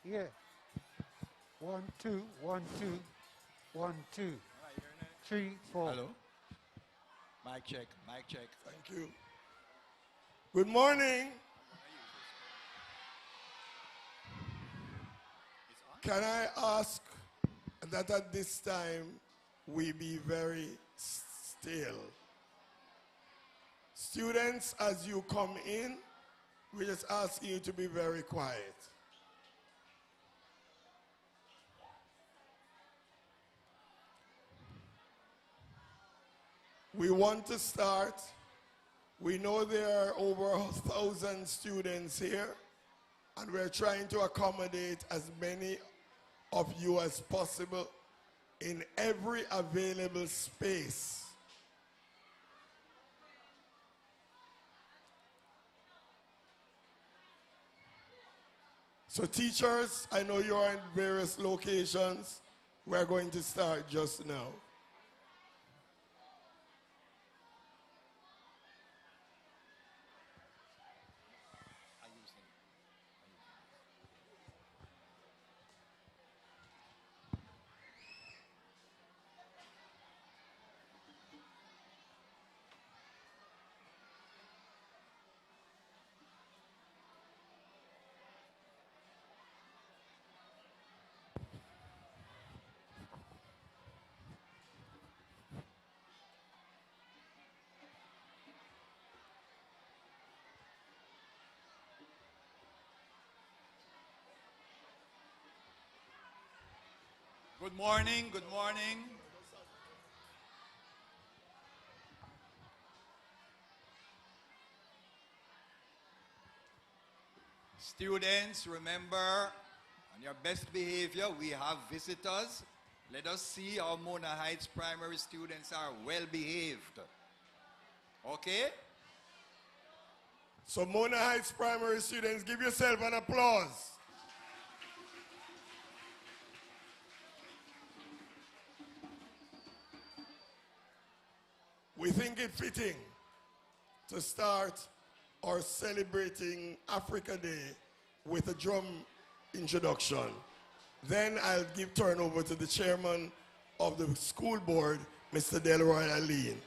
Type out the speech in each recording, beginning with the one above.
Yeah. 1, 2, 1, 2, 1, 2, 3, 4. Hello. Mic check. Mic check. Thank you. Good morning. Can I ask that at this time we be very still? Students, as you come in, we just ask you to be very quiet. We want to start. We know there are over 1,000 students here, and we're trying to accommodate as many of you as possible in every available space. So teachers, I know you are in various locations. We're going to start just now. Good morning. Good morning. Students, remember, on your best behavior, we have visitors. Let us see how Mona Heights primary students are well behaved. Okay? So Mona Heights primary students, give yourself an applause. We think it fitting to start our celebrating Africa Day with a drum introduction. Then I'll give turn over to the chairman of the school board, Mr. Delroy Aline.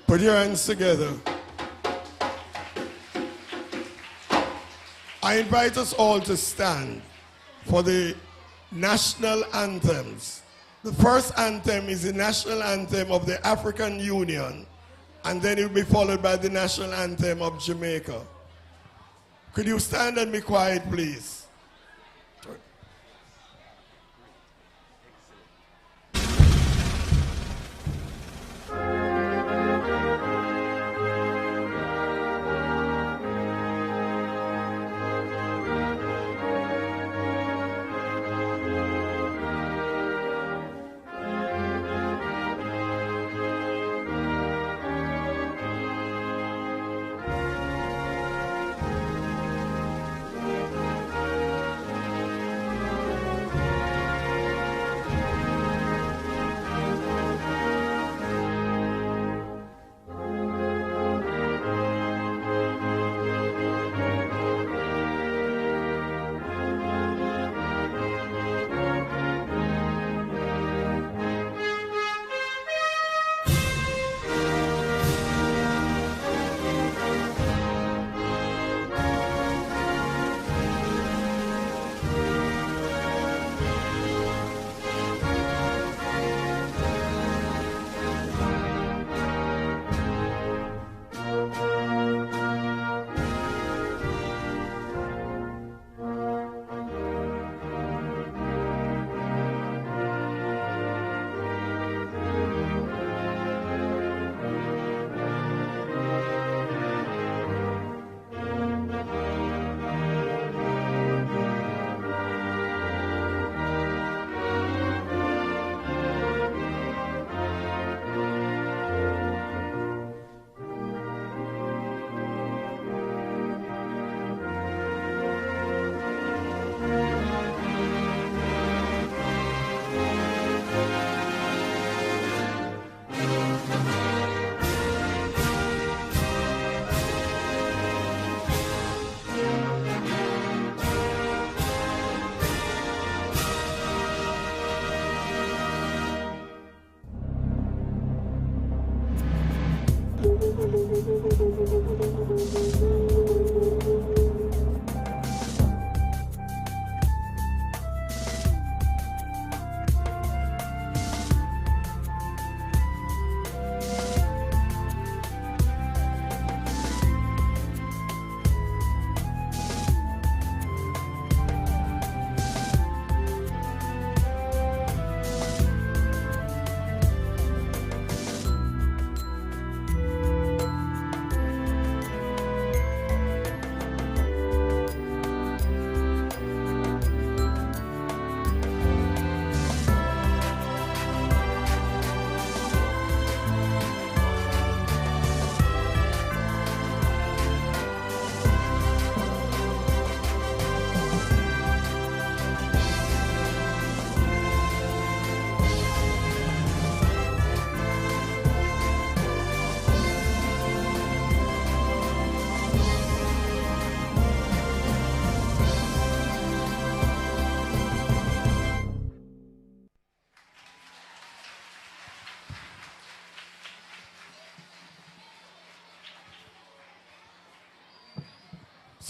Put your hands together. I invite us all to stand for the national anthems. The first anthem is the national anthem of the African Union, and then it will be followed by the national anthem of Jamaica. Could you stand and be quiet, please?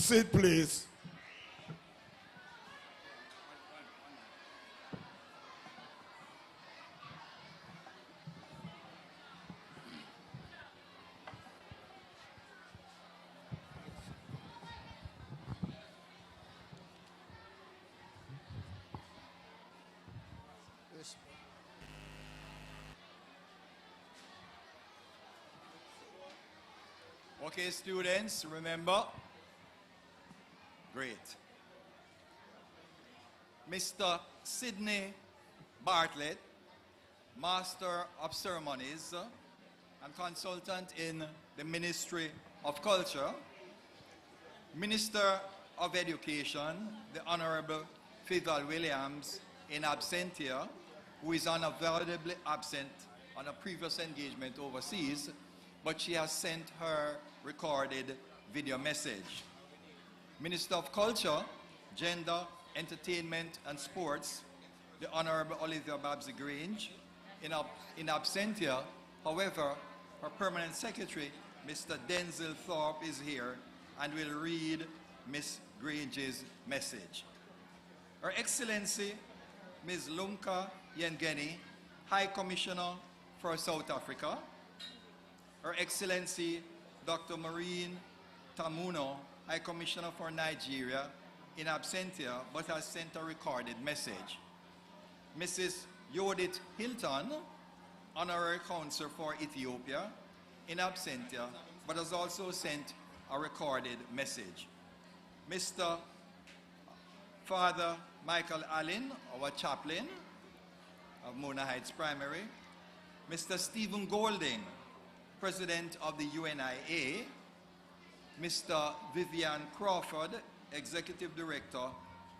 Sit, please. Okay, students, remember? Great. Mr. Sidney Bartlett, Master of Ceremonies and Consultant in the Ministry of Culture, Minister of Education, the Honorable Fidel Williams, in absentia, who is unavoidably absent on a previous engagement overseas, but she has sent her recorded video message. Minister of Culture, Gender, Entertainment and Sports, the Honorable Olivia Grange, in absentia, however, Our permanent secretary, Mr. Denzel Thorpe, is here and will read Ms. Grange's message. Her Excellency, Ms. Lunka Yengeni, High Commissioner for South Africa. Her Excellency, Dr. Maureen Tamuno, High Commissioner for Nigeria, in absentia, but has sent a recorded message. Mrs. Judith Hilton, Honorary Consul for Ethiopia, in absentia, but has also sent a recorded message. Mr. Father Michael Allen, our chaplain of Mona Heights Primary. Mr. Stephen Golding, President of the UNIA. Mr. Vivian Crawford, Executive Director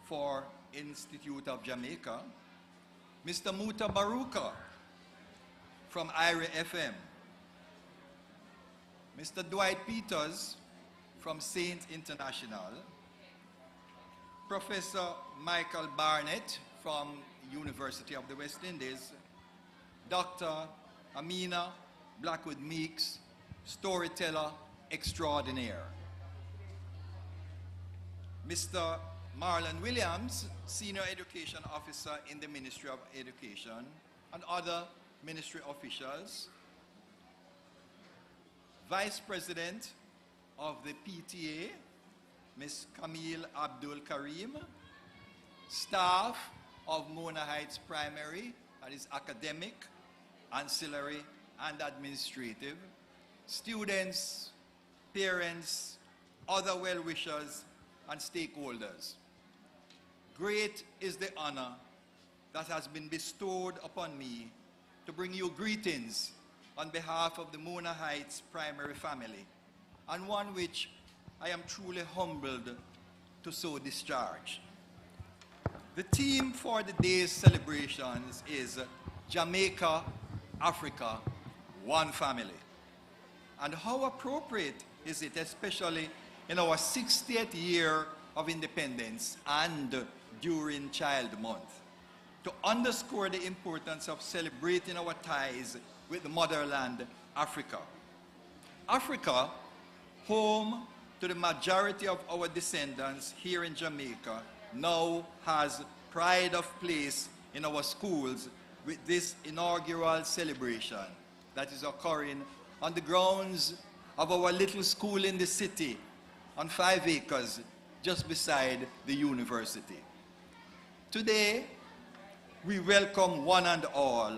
for Institute of Jamaica. Mr. Muta Baruka from IRA FM. Mr. Dwight Peters from Saint International. Professor Michael Barnett from University of the West Indies. Dr. Amina Blackwood Meeks, storyteller extraordinaire. Mr. Marlon Williams, Senior Education Officer in the Ministry of Education, and other ministry officials. Vice President of the PTA, Ms. Camille Abdul Karim. Staff of Mona Heights Primary, that is academic, ancillary, and administrative. Students, parents, other well-wishers, and stakeholders. Great is the honor that has been bestowed upon me to bring you greetings on behalf of the Mona Heights Primary family, and one which I am truly humbled to so discharge. The theme for the day's celebrations is Jamaica-Africa, one family. And how appropriate is it, especially in our 60th year of independence and during Child Month, to underscore the importance of celebrating our ties with the motherland, Africa. Africa, home to the majority of our descendants here in Jamaica, now has pride of place in our schools with this inaugural celebration that is occurring on the grounds of our little school in the city on 5 acres just beside the university. Today, we welcome one and all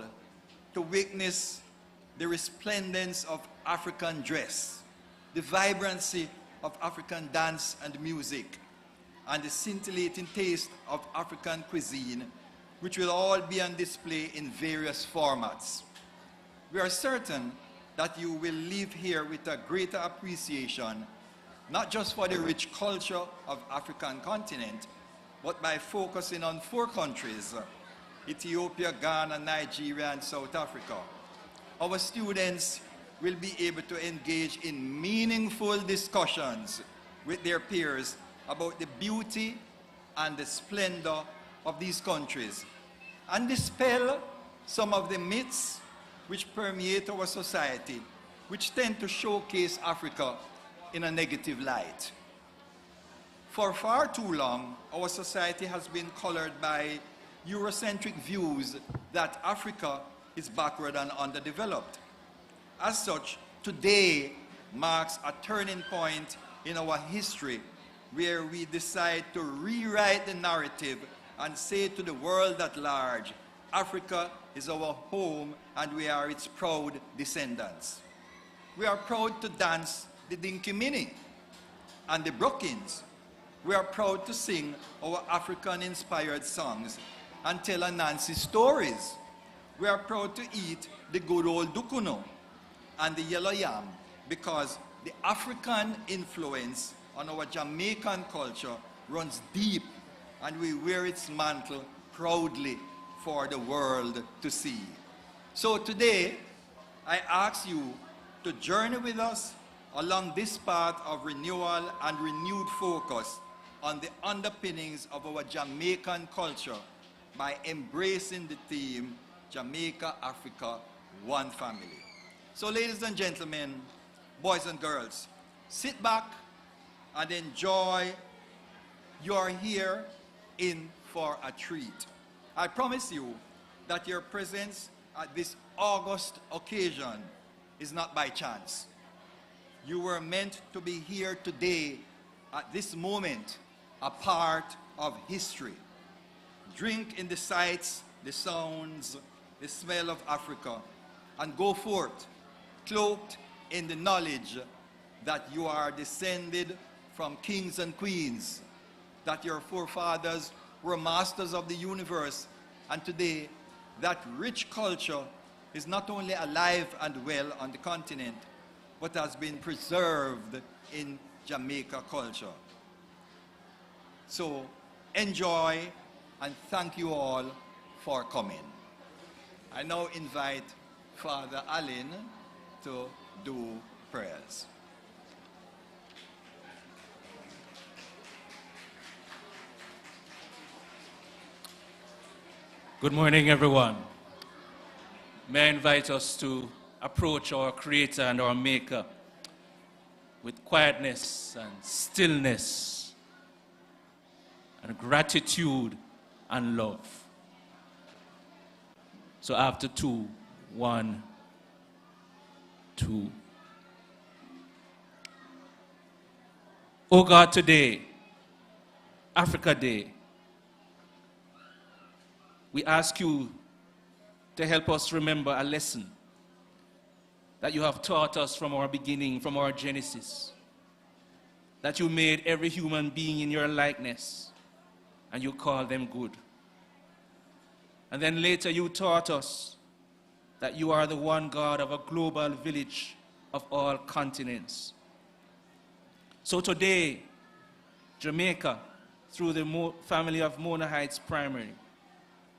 to witness the resplendence of African dress, the vibrancy of African dance and music, and the scintillating taste of African cuisine, which will all be on display in various formats. We are certain that you will leave here with a greater appreciation, not just for the rich culture of African continent, but by focusing on 4 countries, Ethiopia, Ghana, Nigeria, and South Africa. Our students will be able to engage in meaningful discussions with their peers about the beauty and the splendor of these countries, and dispel some of the myths which permeate our society, which tend to showcase Africa in a negative light. For far too long, our society has been colored by Eurocentric views that Africa is backward and underdeveloped. As such, today marks a turning point in our history where we decide to rewrite the narrative and say to the world at large, Africa is our home and we are its proud descendants. We are proud to dance the Dinky Mini and the Brookings. We are proud to sing our African-inspired songs and tell Anansi stories. We are proud to eat the good old dukuno and the yellow yam because the African influence on our Jamaican culture runs deep, and we wear its mantle proudly for the world to see. So today, I ask you to journey with us along this path of renewal and renewed focus on the underpinnings of our Jamaican culture by embracing the theme, Jamaica-Africa, one family. So ladies and gentlemen, boys and girls, sit back and enjoy. You are here in for a treat. I promise you that your presence at this August occasion is not by chance. You were meant to be here today at this moment, a part of history. Drink in the sights, the sounds, the smell of Africa, and go forth, cloaked in the knowledge that you are descended from kings and queens, that your forefathers were masters of the universe, and today that rich culture is not only alive and well on the continent, but has been preserved in Jamaica culture. So enjoy, and thank you all for coming. I now invite Father Allen to do prayers. Good morning, everyone. May I invite us to approach our Creator and our Maker with quietness and stillness and gratitude and love. So after 2, 1, 2. Oh God, today, Africa Day, we ask you to help us remember a lesson that you have taught us from our beginning, from our Genesis, that you made every human being in your likeness and you called them good. And then later you taught us that you are the one God of a global village of all continents. So today, Jamaica, through the family of Mona Heights Primary,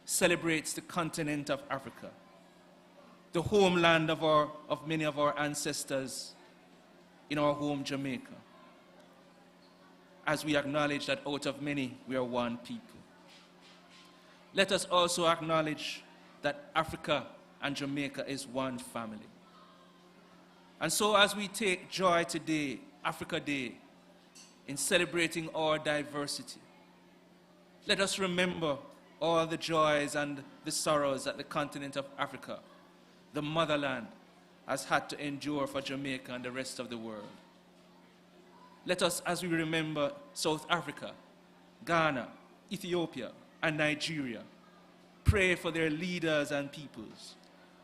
celebrates the continent of Africa, the homeland of many of our ancestors in our home Jamaica, as we acknowledge that out of many we are one people. Let us also acknowledge that Africa and Jamaica is one family. And so as we take joy today, Africa Day, in celebrating our diversity, let us remember all the joys and the sorrows that the continent of Africa, the motherland, has had to endure for Jamaica and the rest of the world. Let us, as we remember South Africa, Ghana, Ethiopia, and Nigeria, pray for their leaders and peoples,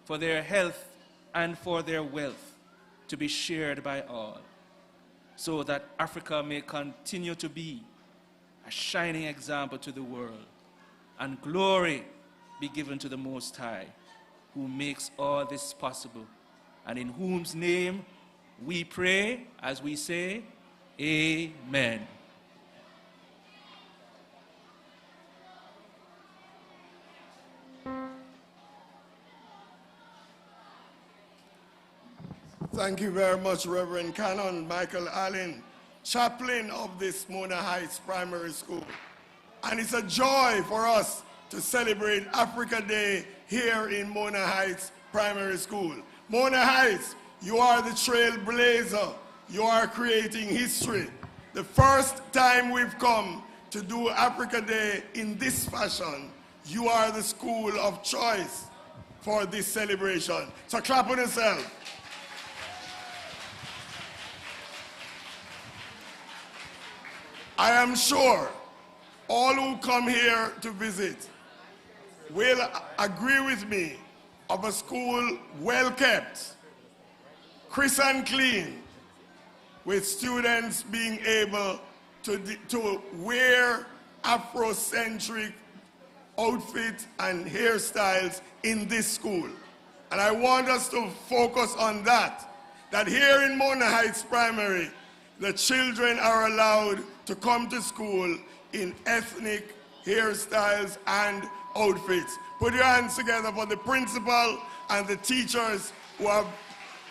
for their health and for their wealth to be shared by all, so that Africa may continue to be a shining example to the world, and glory be given to the Most High, who makes all this possible, and in whose name we pray as we say, Amen. Thank you very much, Reverend Canon Michael Allen, chaplain of this Mona Heights Primary School. And it's a joy for us to celebrate Africa Day here in Mona Heights Primary School. Mona Heights, you are the trailblazer. You are creating history. The first time we've come to do Africa Day in this fashion, you are the school of choice for this celebration. So clap on yourself. I am sure all who come here to visit will agree with me of a school well kept, crisp and clean, with students being able to wear Afrocentric outfits and hairstyles in this school. And I want us to focus on that here in Mona Heights Primary, the children are allowed to come to school in ethnic hairstyles and outfits. Put your hands together for the principal and the teachers who have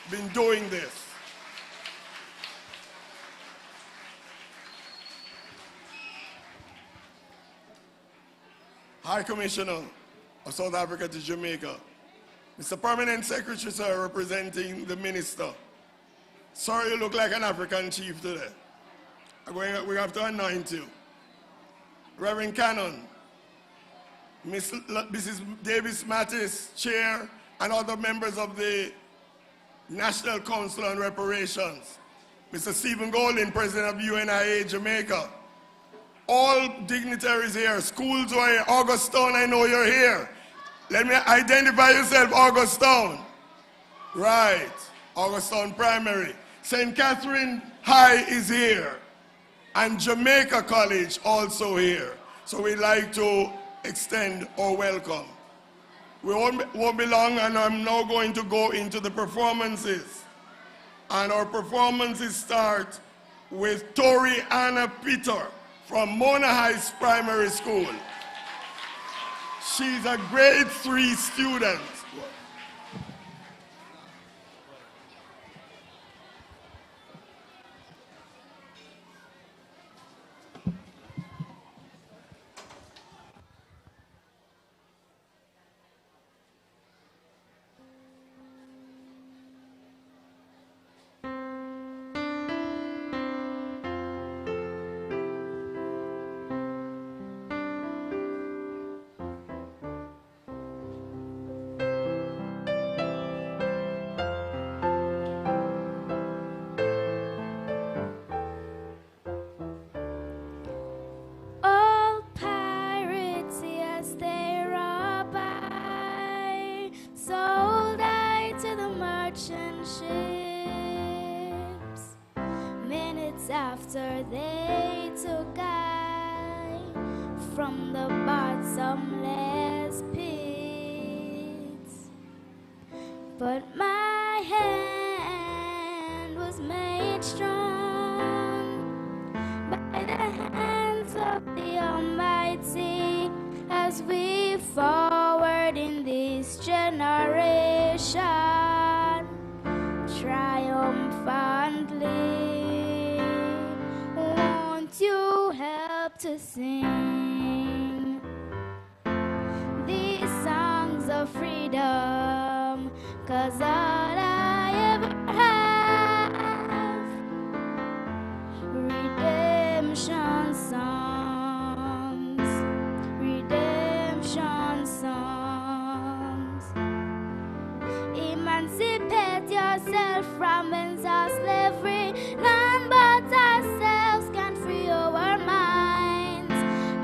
been doing this. High Commissioner of South Africa to Jamaica, Mr. Permanent Secretary, sir, representing the minister. Sorry, you look like an African chief today. We have to anoint you. Reverend Cannon, Mrs. Davis Mattis, Chair, and other members of the National Council on Reparations. Mr. Stephen Golding, President of UNIA Jamaica. All dignitaries here, schools are here. Augustine, I know you're here. Let me identify yourself, Augustine. Right, Augustine Primary. St. Catherine High is here. And Jamaica College also here. So we'd like to extend our welcome. We won't be long, and I'm now going to go into the performances. And our performances start with Tori Anna Peter from Mona Heights Primary School. She's a grade 3 student. After they took I from the bottomless pits, but my hand was made strong by the hands of the Almighty as we forward in this generation triumphantly. You help to sing these songs of freedom, 'cause all I ever have, redemption songs, redemption songs. Emancipate yourself from mental slavery, none but ourselves can free our minds.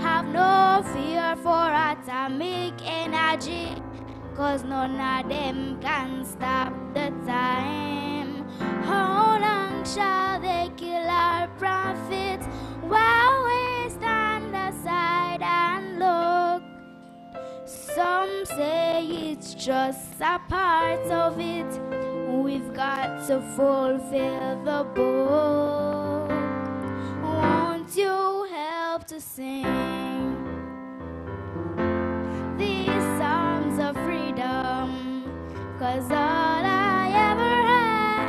Have no fear for atomic energy, 'cause none of them can stop the time. How long shall they kill our prophets while we stand aside and look? Some say it's just a part of it. We've got to fulfill the book. Won't you help to sing these songs of freedom? 'Cause all I ever have,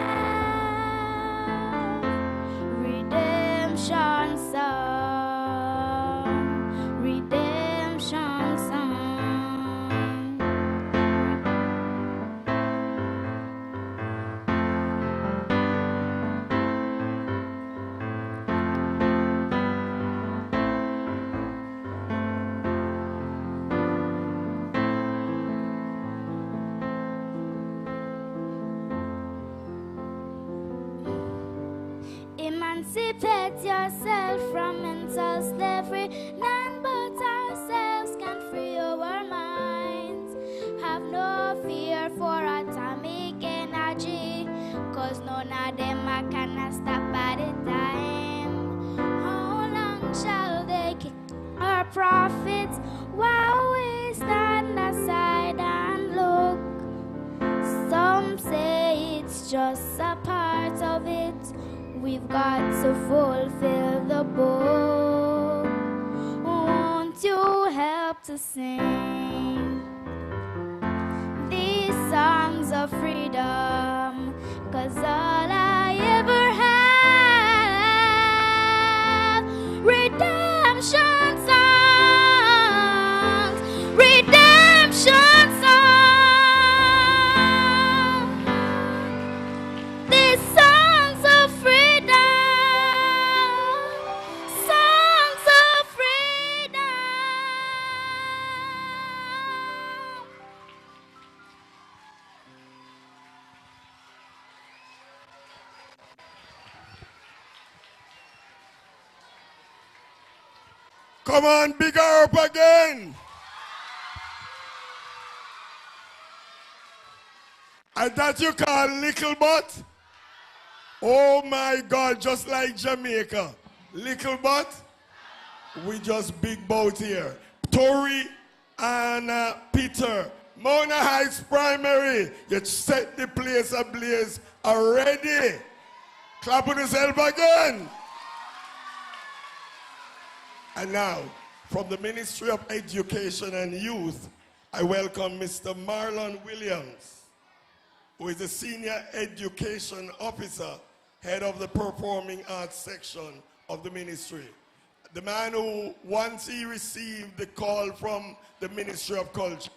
redemption song, redemption song. Emancipate yourself from mental slavery, none but ourselves can free our minds. Have no fear for atomic energy, 'cause none of them can stop at a time. How long shall they kill our prophets while we stand aside and look? Some say it's just a part of it. We've got to fulfill the book. Won't you help to sing these songs of freedom? 'Cause all I ever have, redemption songs, redemption songs. Come on, bigger up again. And that you call little butt? Oh my God, just like Jamaica. Little butt? We just big boat here. Tori and Peter, Mona Heights Primary, you set the place ablaze already. Clap on yourself again. And now, from the Ministry of Education and Youth, I welcome Mr. Marlon Williams, who is the Senior Education Officer, Head of the Performing Arts Section of the Ministry. The man who, once he received the call from the Ministry of Culture,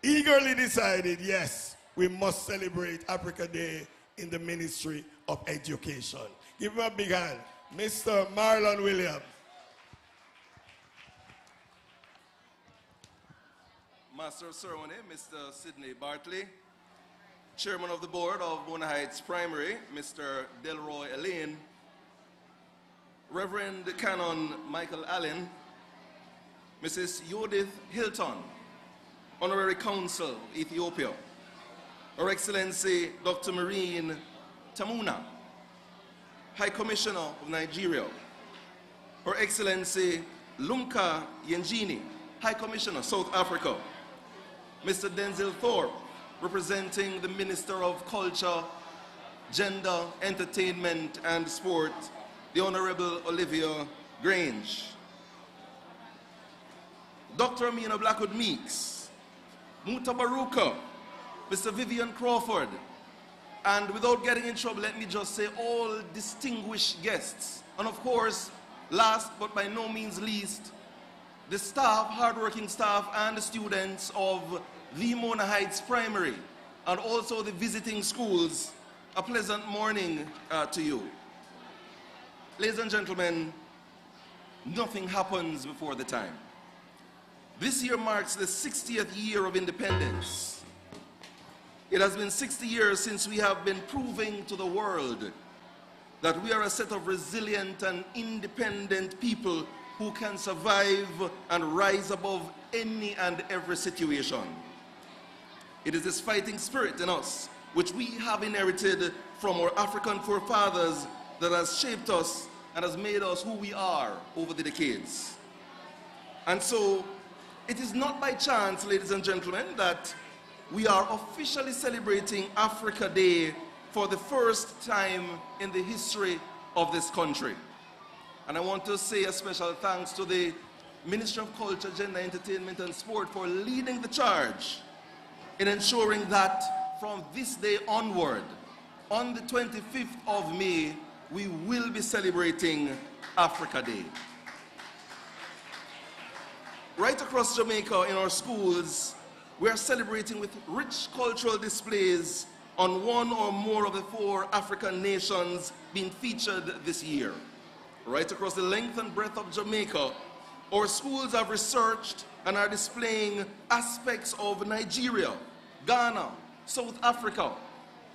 eagerly decided, yes, we must celebrate Africa Day in the Ministry of Education. Give him a big hand. Mr. Marlon Williams. Master of Ceremony, Mr. Sidney Bartley. Chairman of the Board of Mona Heights Primary, Mr. Delroy Elaine. Reverend Canon Michael Allen. Mrs. Judith Hilton, Honorary Council, Ethiopia. Her Excellency Dr. Marine Tamuna, High Commissioner of Nigeria. Her Excellency Lumka Yenjini, High Commissioner, South Africa. Mr. Denzel Thorpe, representing the Minister of Culture, Gender, Entertainment and Sport, the Honorable Olivia Grange. Dr. Amina Blackwood Meeks, Muta Baruka, Mr. Vivian Crawford, and without getting in trouble, let me just say all distinguished guests. And of course, last but by no means least, the staff, hardworking staff, and the students of the Mona Heights Primary, and also the visiting schools, a pleasant morning to you. Ladies and gentlemen, nothing happens before the time. This year marks the 60th year of independence. It has been 60 years since we have been proving to the world that we are a set of resilient and independent people who can survive and rise above any and every situation. It is this fighting spirit in us, which we have inherited from our African forefathers, that has shaped us and has made us who we are over the decades. And so, it is not by chance, ladies and gentlemen, that we are officially celebrating Africa Day for the first time in the history of this country. And I want to say a special thanks to the Ministry of Culture, Gender, Entertainment and Sport for leading the charge in ensuring that from this day onward, on the 25th of May, we will be celebrating Africa Day. Right across Jamaica in our schools, we are celebrating with rich cultural displays on one or more of the 4 African nations being featured this year. Right across the length and breadth of Jamaica, our schools have researched and are displaying aspects of Nigeria, Ghana, South Africa.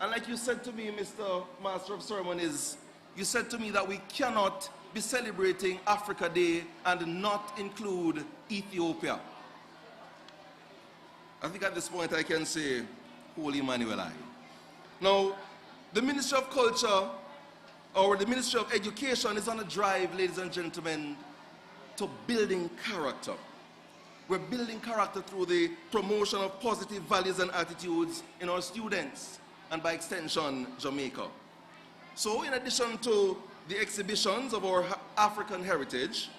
And like you said to me, Mr. Master of Ceremonies, you said to me that we cannot be celebrating Africa Day and not include Ethiopia. I think at this point I can say, Holy Emmanuel I. Now, the Ministry of Culture, or the Ministry of Education, is on a drive, ladies and gentlemen, to building character. We're building character through the promotion of positive values and attitudes in our students, and by extension, Jamaica. So, in addition to the exhibitions of our African heritage,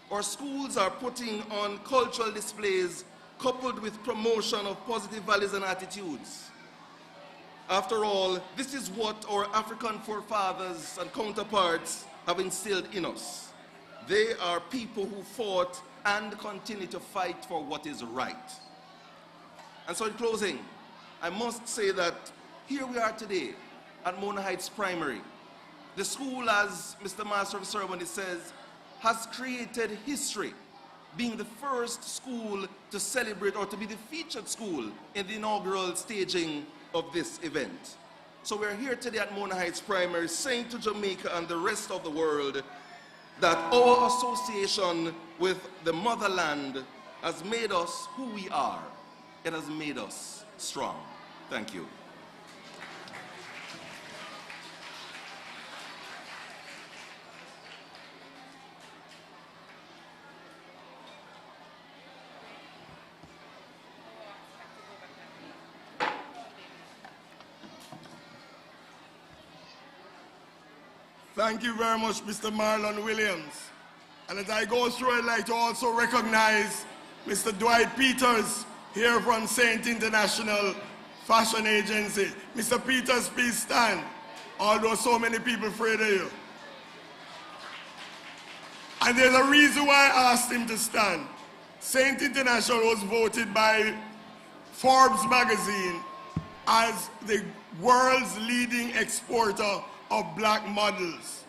our schools are putting on cultural displays coupled with promotion of positive values and attitudes. After all, this is what our African forefathers and counterparts have instilled in us. They are people who fought and continue to fight for what is right. And so in closing, I must say that here we are today at Mona Heights Primary. The school, as Mr. Master of Ceremony says, has created history, being the first school to celebrate or to be the featured school in the inaugural staging of this event. So we're here today at Mona Heights Primary saying to Jamaica and the rest of the world that our association with the motherland has made us who we are. It has made us strong. Thank you. Thank you very much, Mr. Marlon Williams. And as I go through, I'd like to also recognize Mr. Dwight Peters here from Saint International Fashion Agency. Mr. Peters, please stand, although so many people afraid of you. And there's a reason why I asked him to stand. Saint International was voted by Forbes magazine as the world's leading exporter of black models.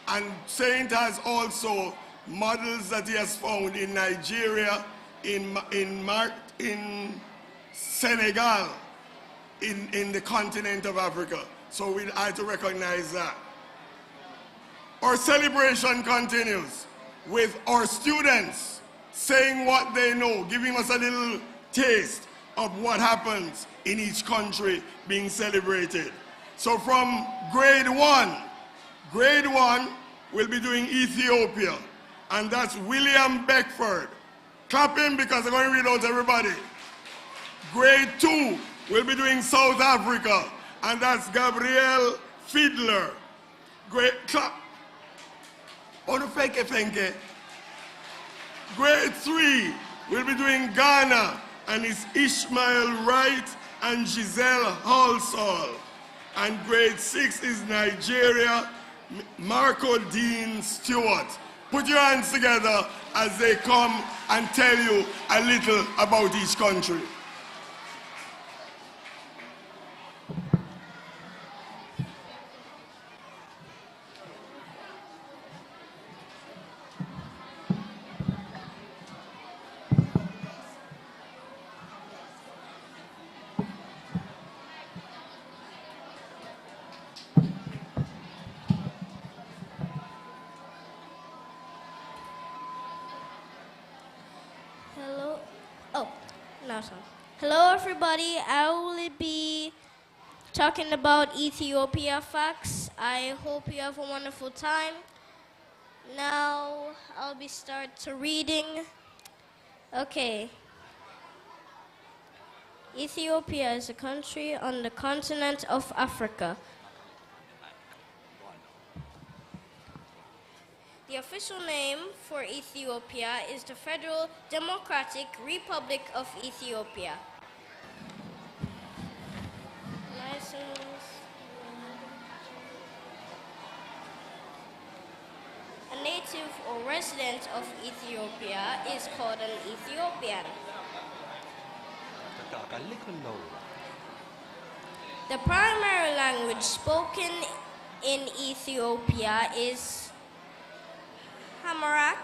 And Saint has also models that he has found in Nigeria, in Senegal, in the continent of Africa. So we had to recognize that. Our celebration continues with our students saying what they know, giving us a little taste of what happens in each country being celebrated. So from grade one will be doing Ethiopia, and that's William Beckford. Clap him because I'm going to read out everybody. Grade 2 will be doing South Africa, and that's Gabriel Fiedler. Grade, clap. Grade 3 will be doing Ghana, and it's Ishmael Wright and Giselle Halsall. And grade 6 is Nigeria, Marco Dean Stewart. Put your hands together as they come and tell you a little about each country. Hello everybody, I will be talking about Ethiopia facts. I hope you have a wonderful time. Now I'll be start to reading. Okay. Ethiopia is a country on the continent of Africa. The official name for Ethiopia is the Federal Democratic Republic of Ethiopia. A native or resident of Ethiopia is called an Ethiopian. The primary language spoken in Ethiopia is Amharic.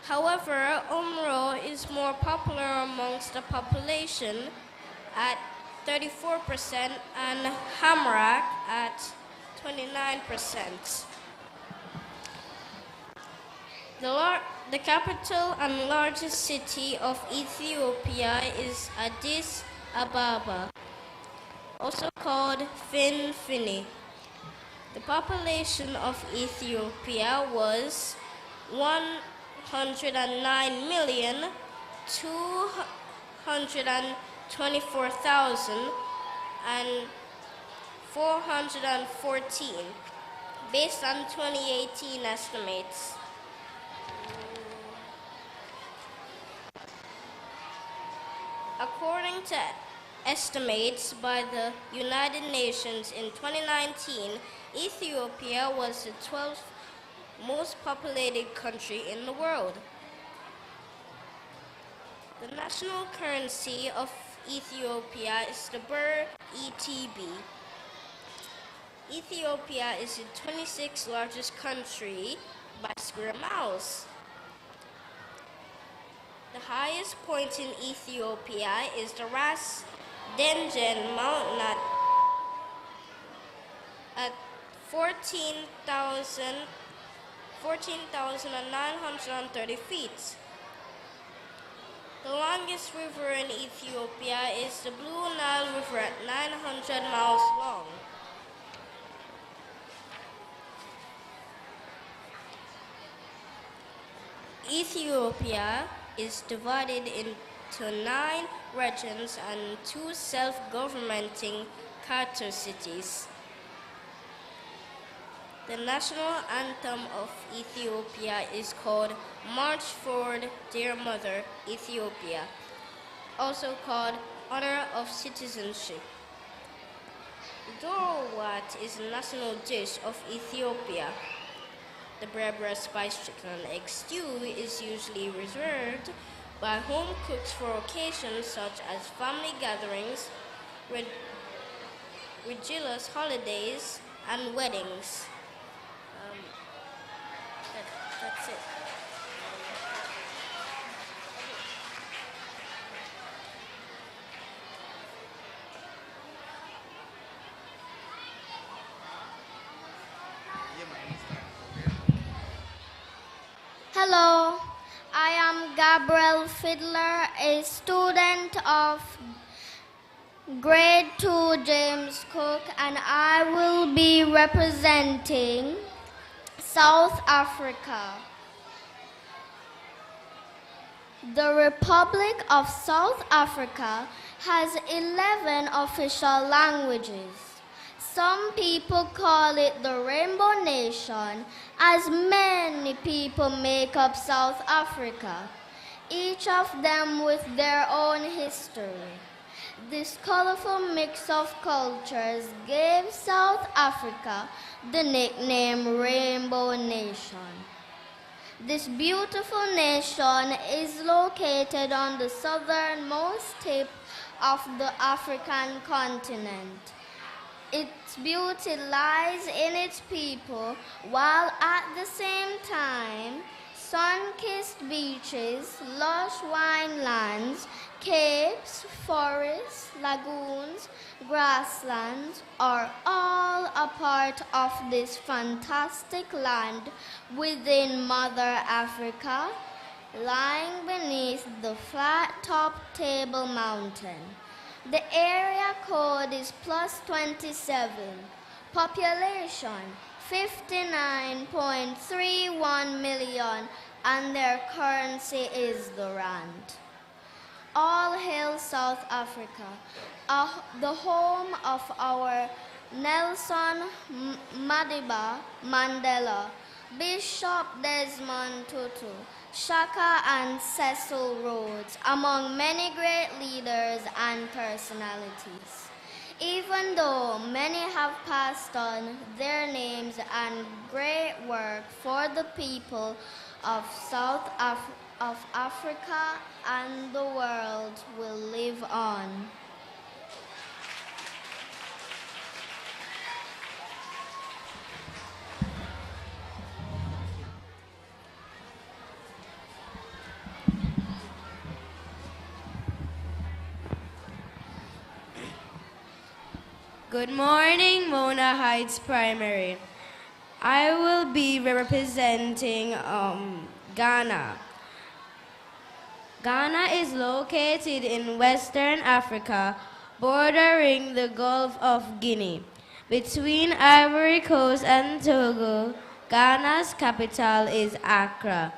However, Umro is more popular amongst the population at 34% and Amharic at 29%. The capital and largest city of Ethiopia is Addis Ababa, also called Finfini. The population of Ethiopia was 109,224,414, based on 2018 estimates. According to estimates by the United Nations in 2019, Ethiopia was the 12th most populated country in the world. The national currency of Ethiopia is the birr ETB. Ethiopia is the 26th largest country by square miles. The highest point in Ethiopia is the Ras Dengen mountain at 14,930 feet. The longest river in Ethiopia is the Blue Nile River at 900 miles long. Ethiopia is divided into 9 regions and 2 self-governing charter cities. The national anthem of Ethiopia is called March Forward, Dear Mother, Ethiopia, also called Honor of Citizenship. Dorowat is the national dish of Ethiopia. The Berbera spice chicken and egg stew is usually reserved by home cooks for occasions such as family gatherings, religious holidays, and weddings. That's it. Hello, I am Gabriel Fiddler, a student of Grade 2 James Cook, and I will be representing South Africa. The Republic of South Africa has 11 official languages. Some people call it the Rainbow Nation, as many people make up South Africa, each of them with their own history. This colorful mix of cultures gave South Africa the nickname Rainbow Nation. This beautiful nation is located on the southernmost tip of the African continent. Its beauty lies in its people, while at the same time, sun-kissed beaches, lush winelands, capes, forests, lagoons, grasslands are all a part of this fantastic land within Mother Africa, lying beneath the flat-topped Table Mountain. The area code is +27. Population 59.31 million, and their currency is the rand. All hail South Africa, the home of our Nelson Madiba Mandela, Bishop Desmond Tutu, Shaka and Cecil Rhodes, among many great leaders and personalities. Even though many have passed on, their names and great work for the people of Africa and the world will live on. Good morning, Mona Heights Primary. I will be representing Ghana. Ghana is located in Western Africa, bordering the Gulf of Guinea. Between Ivory Coast and Togo, Ghana's capital is Accra.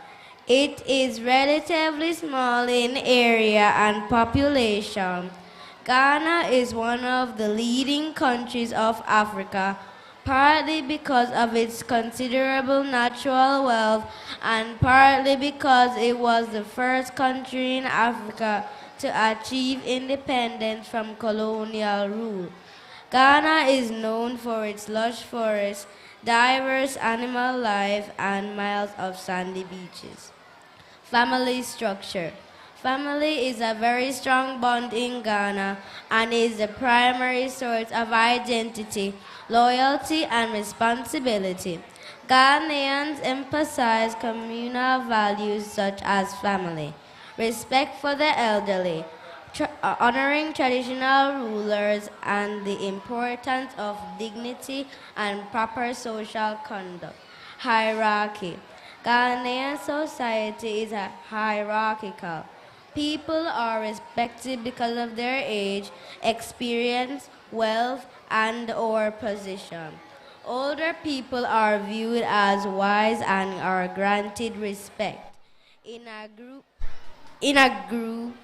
It is relatively small in area and population. Ghana is one of the leading countries of Africa, partly because of its considerable natural wealth and partly because it was the first country in Africa to achieve independence from colonial rule. Ghana is known for its lush forests, diverse animal life, and miles of sandy beaches. Family structure. Family is a very strong bond in Ghana and is the primary source of identity, loyalty, and responsibility. Ghanaians emphasize communal values such as family, respect for the elderly, honoring traditional rulers and the importance of dignity and proper social conduct. Hierarchy. Ghanaian society is hierarchical. People are respected because of their age, experience, wealth, and/or position. Older people are viewed as wise and are granted respect. In a group,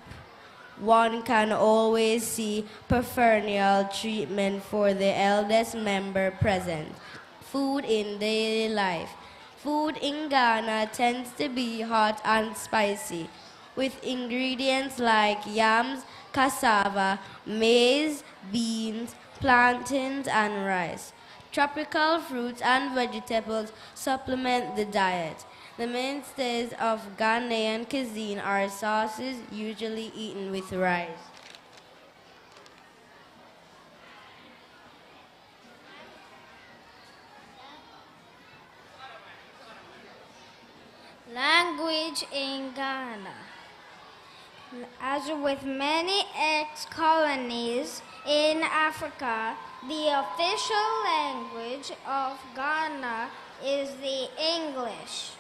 one can always see preferential treatment for the eldest member present. Food in daily life. Food in Ghana tends to be hot and spicy, with ingredients like yams, cassava, maize, beans, plantains, and rice. Tropical fruits and vegetables supplement the diet. The mainstays of Ghanaian cuisine are sauces usually eaten with rice. Language in Ghana. As with many ex-colonies in Africa, the official language of Ghana is the English.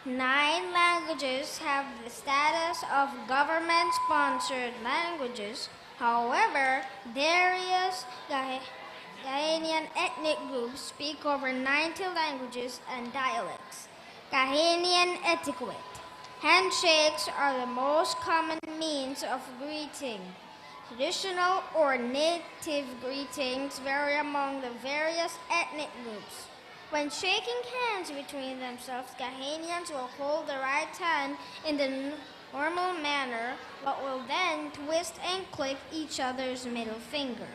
9 languages have the status of government-sponsored languages. However, various Ghanaian ethnic groups speak over 90 languages and dialects. Ghanaian etiquette. Handshakes are the most common means of greeting. Traditional or native greetings vary among the various ethnic groups. When shaking hands between themselves, Ghanaians will hold the right hand in the normal manner, but will then twist and click each other's middle finger.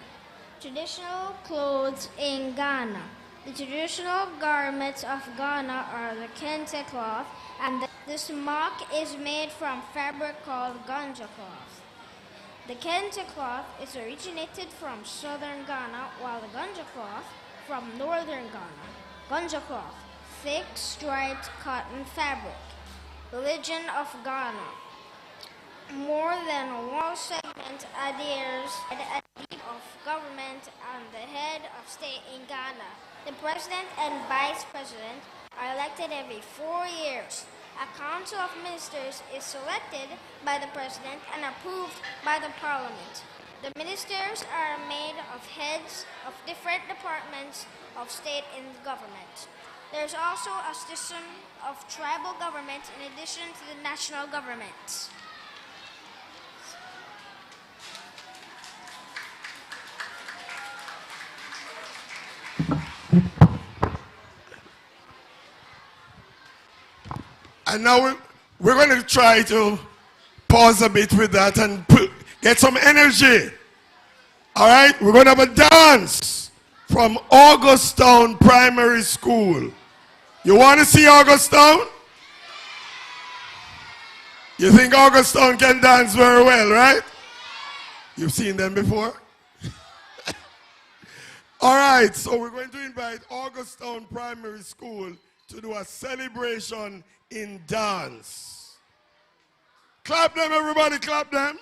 Traditional clothes in Ghana. The traditional garments of Ghana are the kente cloth, and the smock is made from fabric called ganja cloth. The kente cloth is originated from southern Ghana, while the ganja cloth from northern Ghana. Ganja cloth, thick striped cotton fabric. Religion of Ghana. More than one segment adheres to the idea of government and the head of state in Ghana. The president and vice president are elected every 4 years. A council of ministers is selected by the president and approved by the parliament. The ministers are made of heads of different departments of state in the government. There's also a system of tribal government in addition to the national government. And now we're going to try to pause a bit with that and get some energy. All right, we're going to have a dance from Augustown Primary School. You want to see Augustown? You think Augustown can dance very well, right? You've seen them before? All right, so we're going to invite Augustown Primary School to do a celebration in dance. Clap them, everybody, clap them.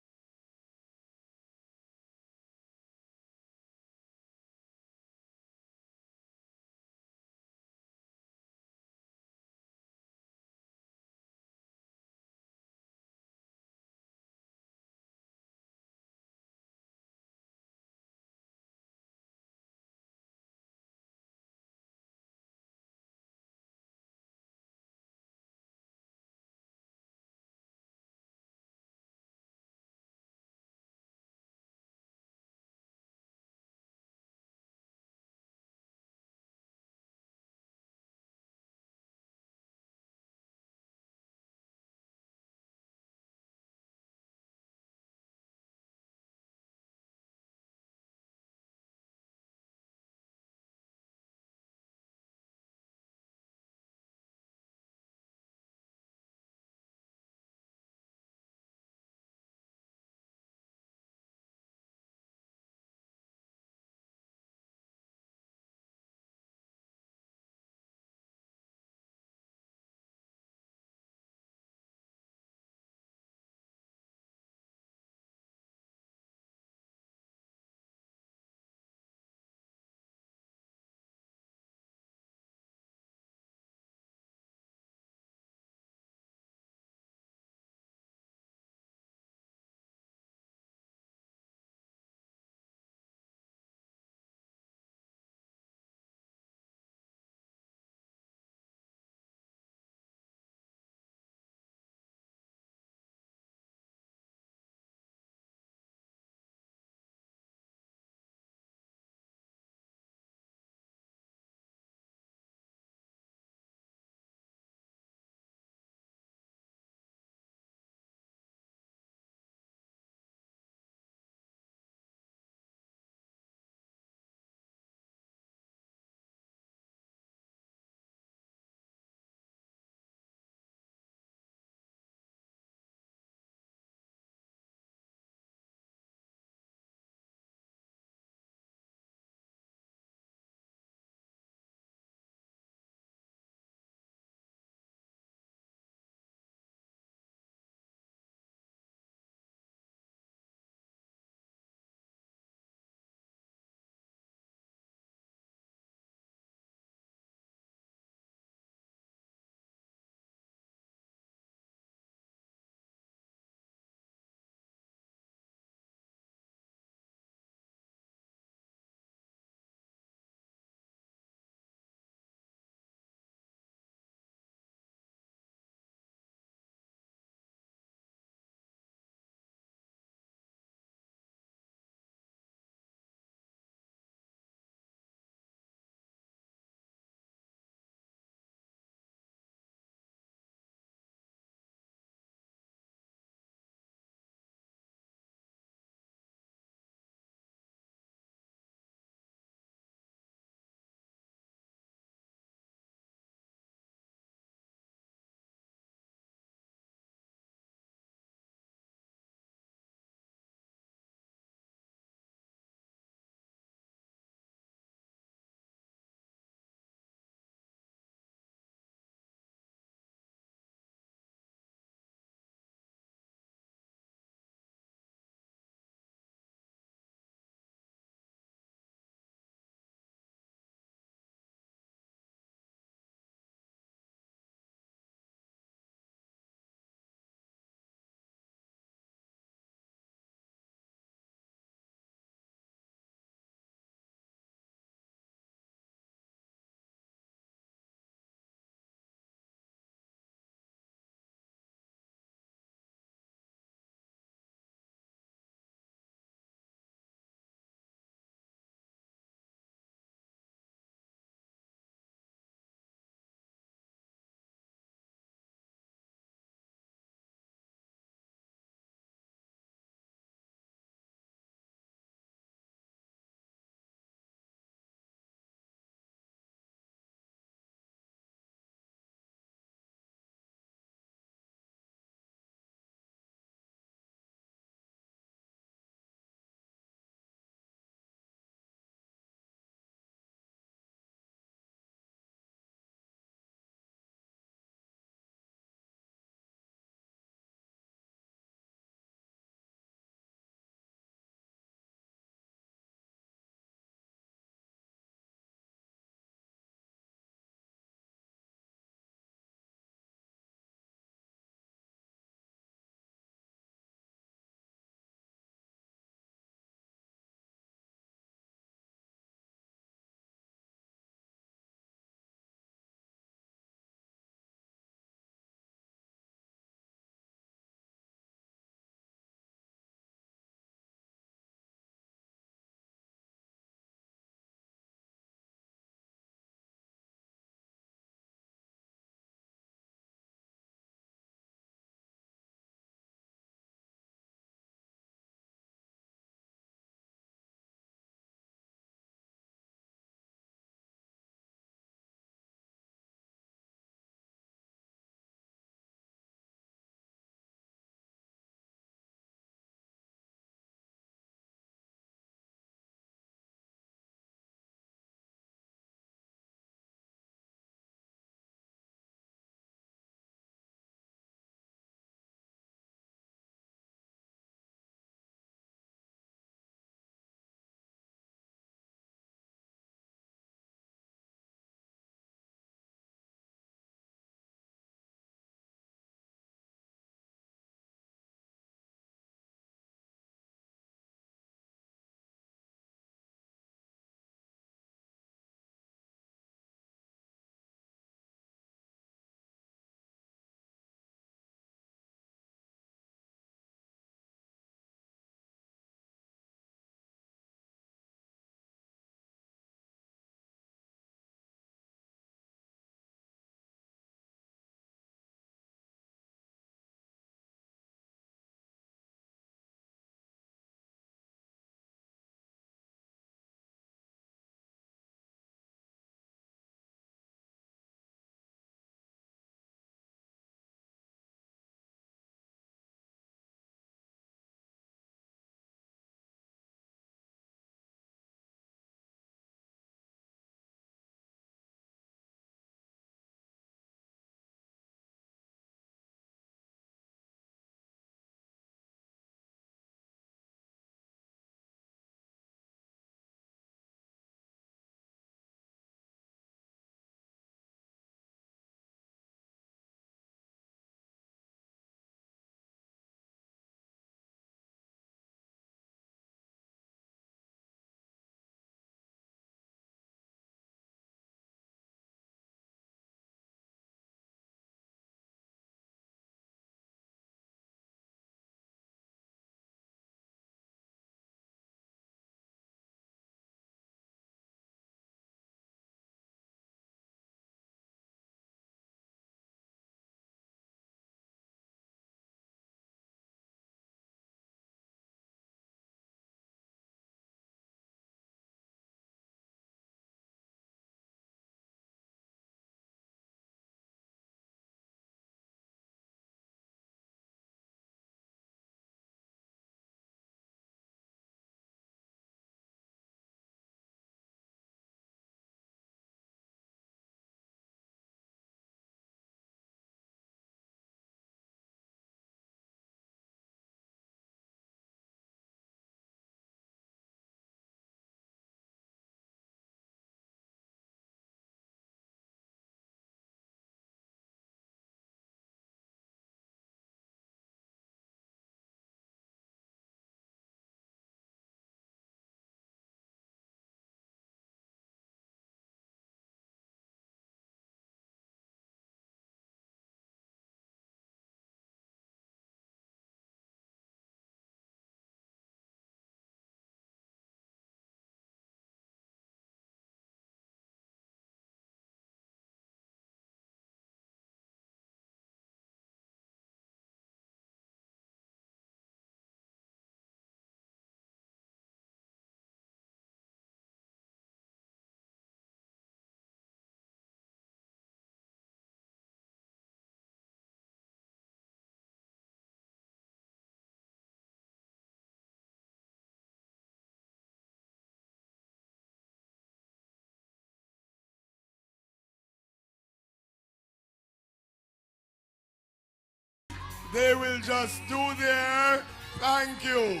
They will just do their thank you.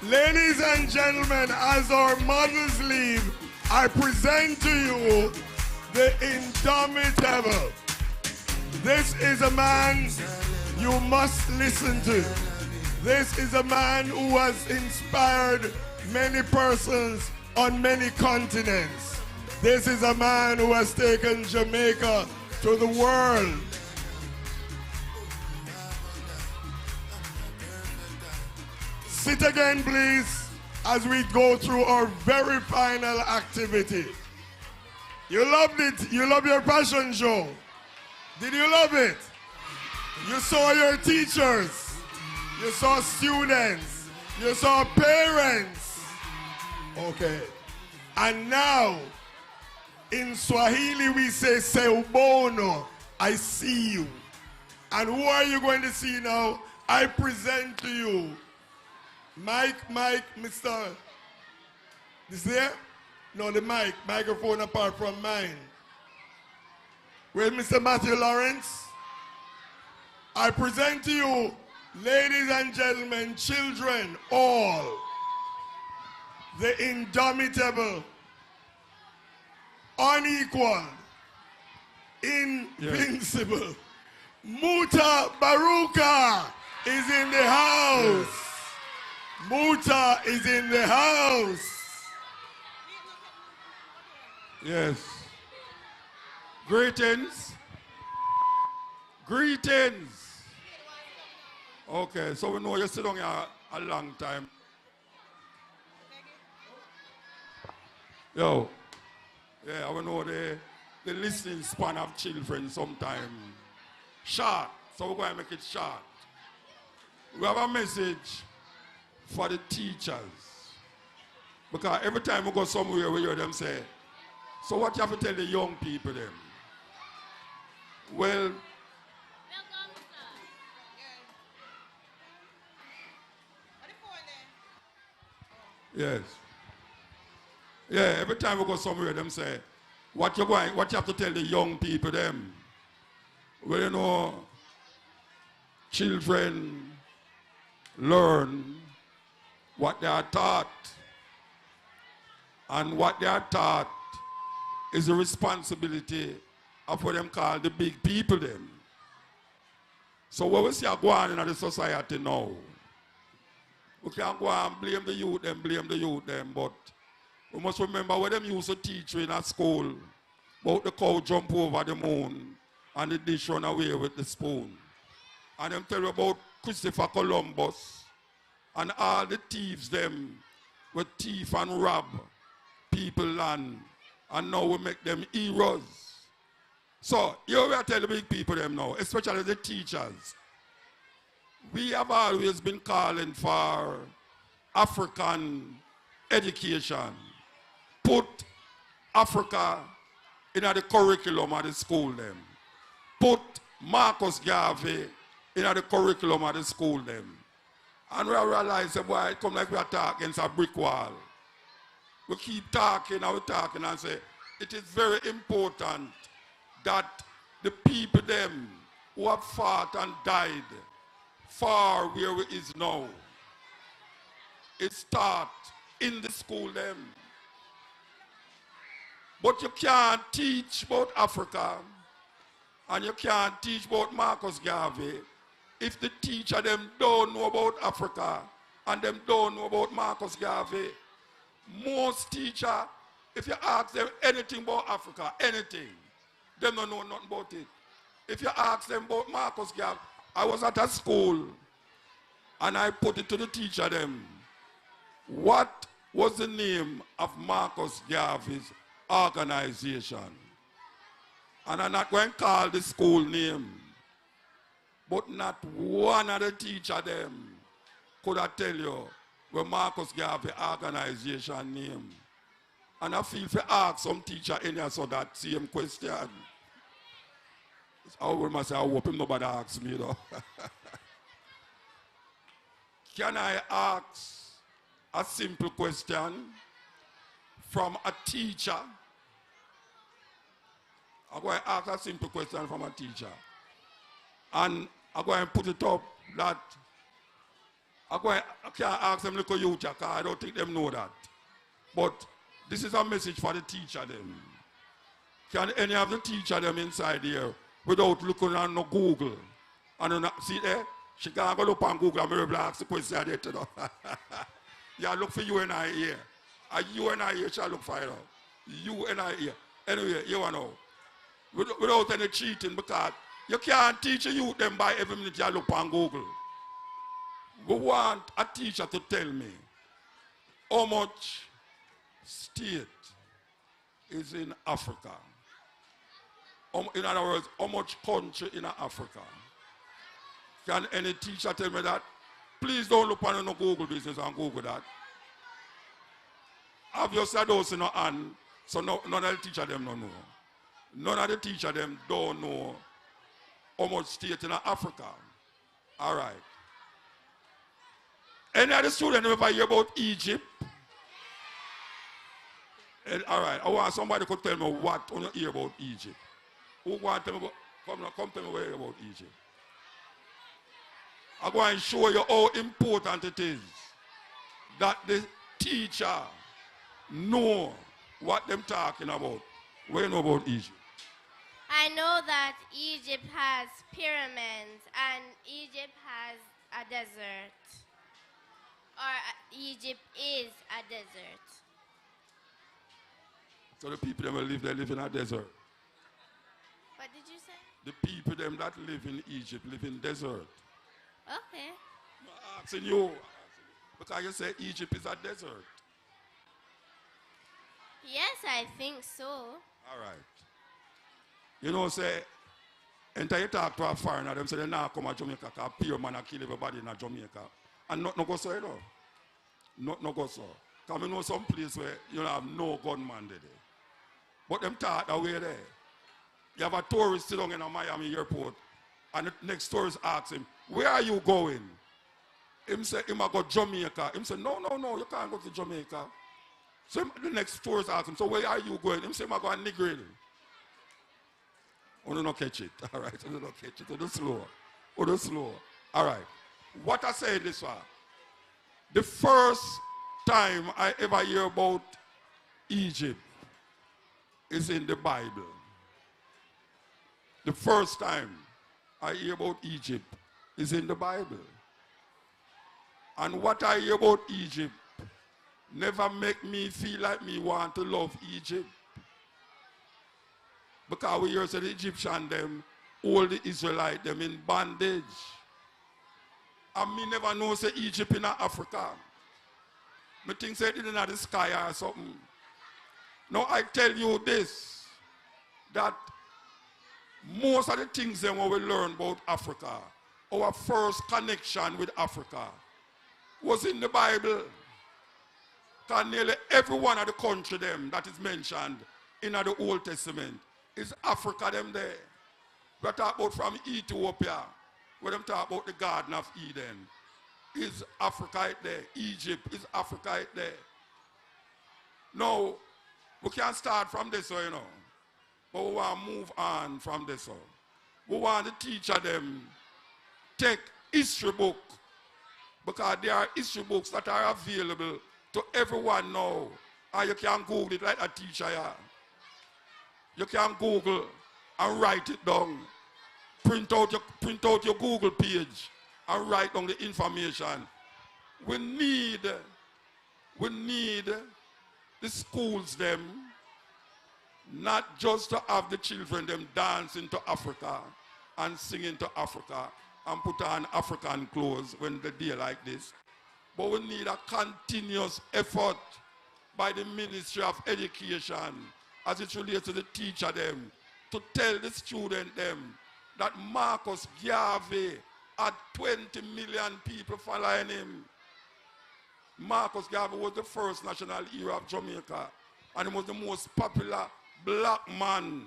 Ladies and gentlemen, as our mothers leave, I present to you the indomitable. This is a man you must listen to. This is a man who has inspired many persons on many continents. This is a man who has taken Jamaica to the world. Sit again, please, as we go through our very final activity. You loved it. You love your passion show. Did you love it? You saw your teachers. You saw students. You saw parents. Okay. And now, in Swahili, we say, Seubono, I see you. And who are you going to see now? I present to you Mike, Mr. This there? No, the microphone apart from mine. Where's Mr. Matthew Lawrence? I present to you, ladies and gentlemen, children, all, the indomitable, unequal, invincible, Muta Baruka is in the house. Muta is in the house. Yes. Greetings. Greetings. Okay, so we know you sit down here a long time. Yo, yeah, I know the listening span of children sometime short, so we're going to make it short. We have a message for the teachers. Because every time we go somewhere, we hear them say, so what you have to tell the young people then? Well, yes. Yeah, every time we go somewhere, them say, what you have to tell the young people them? Well, you know, children learn what they are taught. And what they are taught is the responsibility of what them call the big people them. So what we see are going on in the society now, we can't go and blame the youth them, but we must remember what them used to teach you in a school about the cow jump over the moon and the dish run away with the spoon. And them tell you about Christopher Columbus and all the thieves them with thief and rob people land, and now we make them heroes. So here we are telling the big people them now, especially the teachers. We have always been calling for African education. Put Africa in the curriculum of the school them. Put Marcus Garvey in the curriculum of the school them. And we realize that boy, it come like we are talking against a brick wall. We keep talking and say, it is very important that the people them who have fought and died far where it is now, it start in the school them. But you can't teach about Africa and you can't teach about Marcus Garvey if the teacher them don't know about Africa and them don't know about Marcus Garvey. Most teachers, if you ask them anything about Africa, anything, they don't know nothing about it. If you ask them about Marcus Garvey, I was at a school and I put it to the teacher them. What was the name of Marcus Garvey's organization? And I'm not going to call the school name, but not one of the teacher them could I tell you where Marcus Garvey organization name. And I feel to ask some teacher any so that same question. I will say, I hope him nobody asks me though. Can I ask a simple question from a teacher? I'm going to ask a simple question from a teacher. And I'm going to put it up that I can't ask them look at you, because I don't think them know that. But this is a message for the teacher them. Can any of the teacher them inside here without looking on no Google? And see there? She can't go up on Google and maybe ask the question there to know. Yeah, look for you and I here. And you and I here shall look for it out. You and I here. Anyway, you want to know. Without any cheating, because you can't teach a youth them by every minute you look on Google. We want a teacher to tell me how much state is in Africa. In other words, how much country in Africa. Can any teacher tell me that? Please don't look on no Google business and Google that. Obviously, those in no hand, so none of the teacher them don't know. None of the teacher them don't know how much state in Africa. All right. Any other student ever hear about Egypt? All right. I want somebody to tell me what you hear about Egypt. Who want to tell me come tell me what you hear about Egypt? I'm going to show you how important it is that the teacher know what them talking about. What you know about Egypt? I know that Egypt has pyramids and Egypt has a desert. Or Egypt is a desert. So the people that live, they live in a desert. What did you say? The people them that live in Egypt live in desert. Okay. I'm asking you, because you say Egypt is a desert. Yes, I think so. All right. You know, say, until you talk to a foreigner, them say they now come to Jamaica because pure man kill everybody in Jamaica. And not go so, you know. Not go so. Because we know some place where you have no gunman there. But them talk that way there. You have a tourist sitting in a Miami airport, and the next tourist asks him, where are you going? Him say, him a go Jamaica. Him say, no, you can't go to Jamaica. So the next tourist asks him, so where are you going? Him say, I go to Negril. Oh, no, catch it. All right, oh, no, catch it. Oh, do slow. All right. What I say this one. The first time I ever hear about Egypt is in the Bible. The first time I hear about Egypt is in the Bible. And what I hear about Egypt never make me feel like me want to love Egypt. Because we hear say the Egyptian them hold the Israelite them in bondage. And me never know say Egypt in Africa. Me think say it in the sky or something. Now I tell you this, that most of the things that we learn about Africa, our first connection with Africa, was in the Bible. Because nearly every one of the country them that is mentioned in the Old Testament is Africa them there. We talk about from Ethiopia, where them talk about the Garden of Eden. Is Africa right there? Egypt is Africa right there. Now, we can't start from this, you know. But we want to move on from this. We want the teacher them take history book, because there are history books that are available to everyone now. And you can Google it like a teacher. Yeah. You can Google and write it down. Print out your Google page and write down the information. We need the schools them not just to have the children them dancing to Africa and singing to Africa and put on African clothes when the day like this, but we need a continuous effort by the Ministry of Education as it relates to the teacher them to tell the student them that Marcus Garvey had 20 million people following him. Marcus Garvey was the first national hero of Jamaica, and he was the most popular black man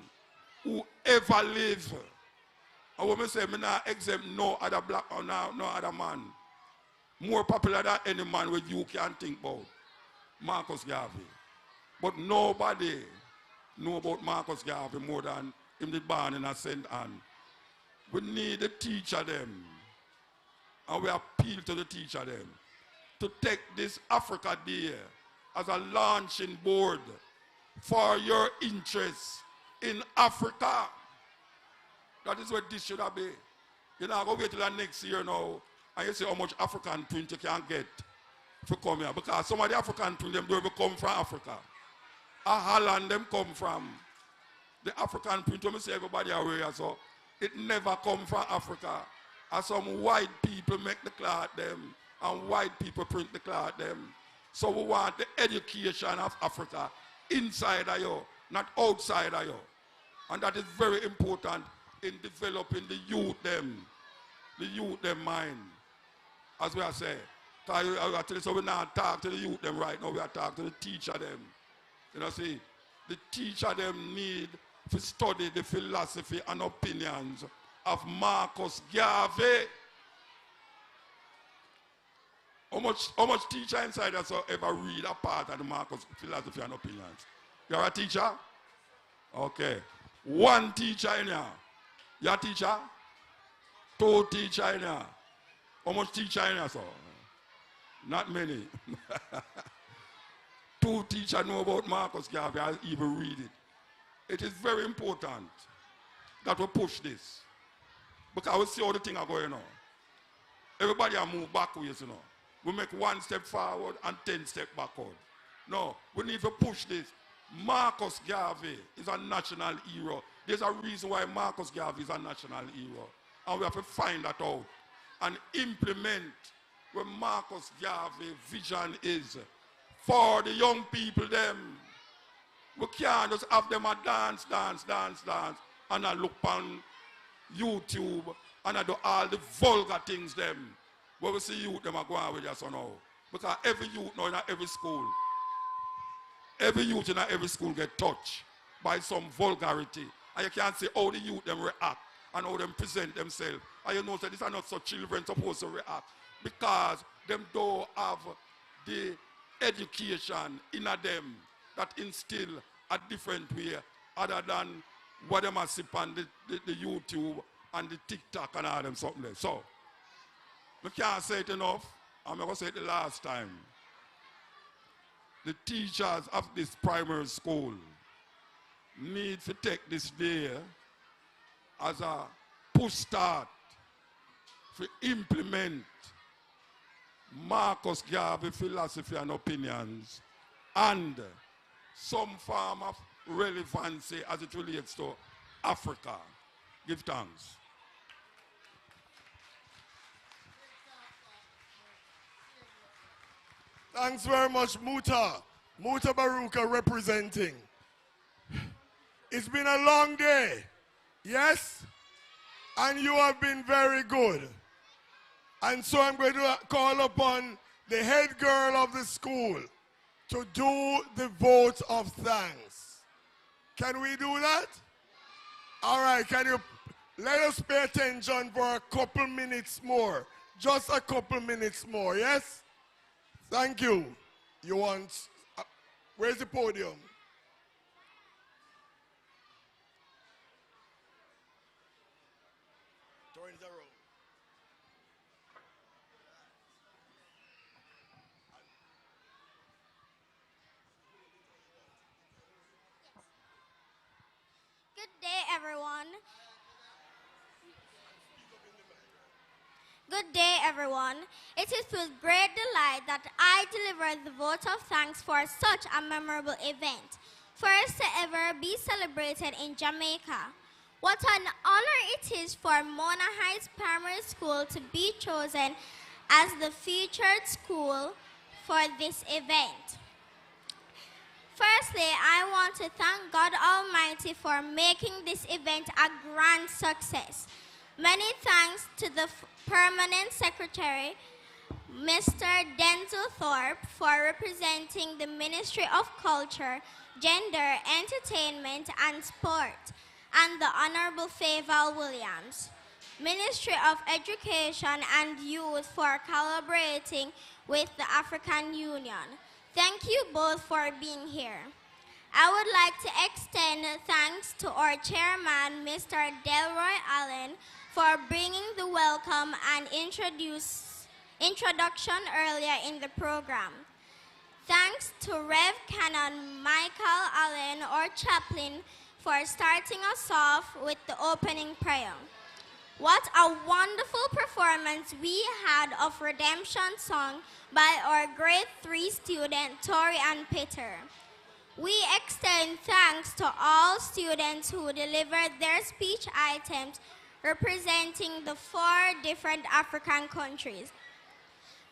who ever lived. And when I say, I not exempt no other black or no other man more popular than any man which you can think about, Marcus Garvey. But nobody know about Marcus Garvey more than him did born in a St. Anne. We need to teach them, and we appeal to the teacher them, to take this Africa Day as a launching board for your interests in Africa. That is what this should be. You know, go wait till the next year now, and you see how much African print you can get if you come here. Because some of the African print, them don't even come from Africa. A Holland, them come from. The African print, when I say everybody aware, so it never come from Africa. And some white people make the cloth them, and white people print the cloth them. So we want the education of Africa inside of you, not outside of you. And that is very important in developing the youth them mind. As we are saying. So we not talk to the youth them right now, we are talking to the teacher them. You know, see, the teacher them need to study the philosophy and opinions of Marcus Garvey. How much teacher inside us ever read a part of the Marcus philosophy and opinions? You're a teacher? Okay. One teacher in here. You're a teacher? Two teacher in here. How much teacher in here, sir? Not many. Two teachers know about Marcus Garvey, I'll even read it. It is very important that we push this. Because we see how the things are going on. Everybody are move backwards, you know. We make one step forward and 10 steps backward. No, we need to push this. Marcus Garvey is a national hero. There's a reason why Marcus Garvey is a national hero. And we have to find that out and implement what Marcus Garvey vision is for the young people them. We can't just have them a dance, and I look on YouTube and I do all the vulgar things them. But we see youth them are going with us now. Because every youth now in every school, every youth in every school get touched by some vulgarity. And you can't see how the youth them react and how them present themselves. And you know that these are not so children supposed to react. Because them don't have the education in them that instill a different way other than what them are sip on the YouTube and the TikTok and all them something there. So, we can't say it enough. I'm going to say it the last time. The teachers of this primary school need to take this day as a push start to implement Marcus Garvey philosophy and opinions and some form of relevancy as it relates to Africa. Give thanks. Thanks very much, Muta. Muta Baruka representing. It's been a long day, yes? And you have been very good. And so I'm going to call upon the head girl of the school to do the vote of thanks. Can we do that? All right, can you let us pay attention for a couple minutes more? Just a couple minutes more, yes? Thank you. You want, where's the podium? Turn it around. Good day, everyone. Good day, everyone. It is with great delight that I deliver the vote of thanks for such a memorable event, first to ever be celebrated in Jamaica. What an honor it is for Mona Heights Primary School to be chosen as the featured school for this event. Firstly, I want to thank God Almighty for making this event a grand success. Many thanks to the Permanent Secretary, Mr. Denzel Thorpe for representing the Ministry of Culture, Gender, Entertainment and Sport, and the Honorable Favour Williams. Ministry of Education and Youth for collaborating with the African Union. Thank you both for being here. I would like to extend thanks to our chairman, Mr. Delroy Allen, for bringing the welcome and introduction earlier in the program. Thanks to Rev Canon Michael Allen, our chaplain, for starting us off with the opening prayer. What a wonderful performance we had of Redemption Song by our grade 3 student, Tori and Peter. We extend thanks to all students who delivered their speech items representing the 4 different African countries.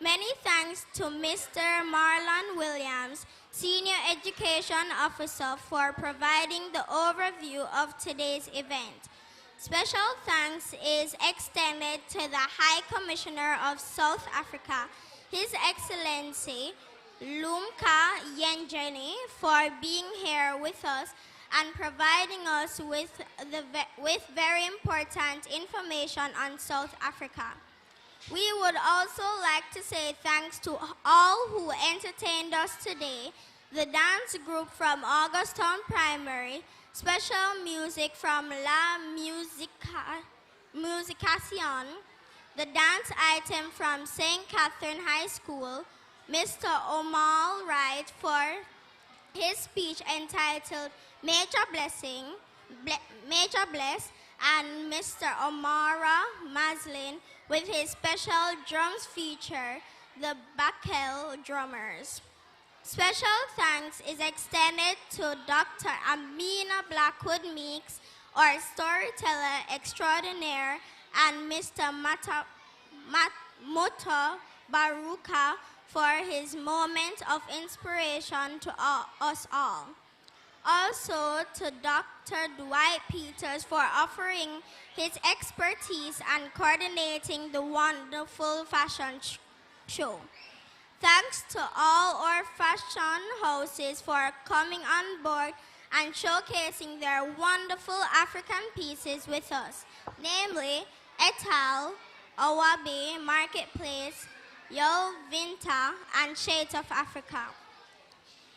Many thanks to Mr. Marlon Williams, Senior Education Officer, for providing the overview of today's event. Special thanks is extended to the High Commissioner of South Africa, His Excellency Lumka Yenjeni, for being here with us and providing us with very important information on South Africa. We would also like to say thanks to all who entertained us today, the dance group from Augusttown Primary, special music from La Musicación, the dance item from St. Catherine High School, Mr. Omar Wright for his speech entitled Major Bless, and Mr. Omara Maslin with his special drums feature, the Bakel Drummers. Special thanks is extended to Dr. Amina Blackwood Meeks, our storyteller extraordinaire, and Mr. Muta Baruka for his moment of inspiration to us all. Also to Dr. Dwight Peters for offering his expertise and coordinating the wonderful fashion show. Thanks to all our fashion houses for coming on board and showcasing their wonderful African pieces with us, namely Etal, Awabi, Marketplace, Yo Vinta, and Shades of Africa.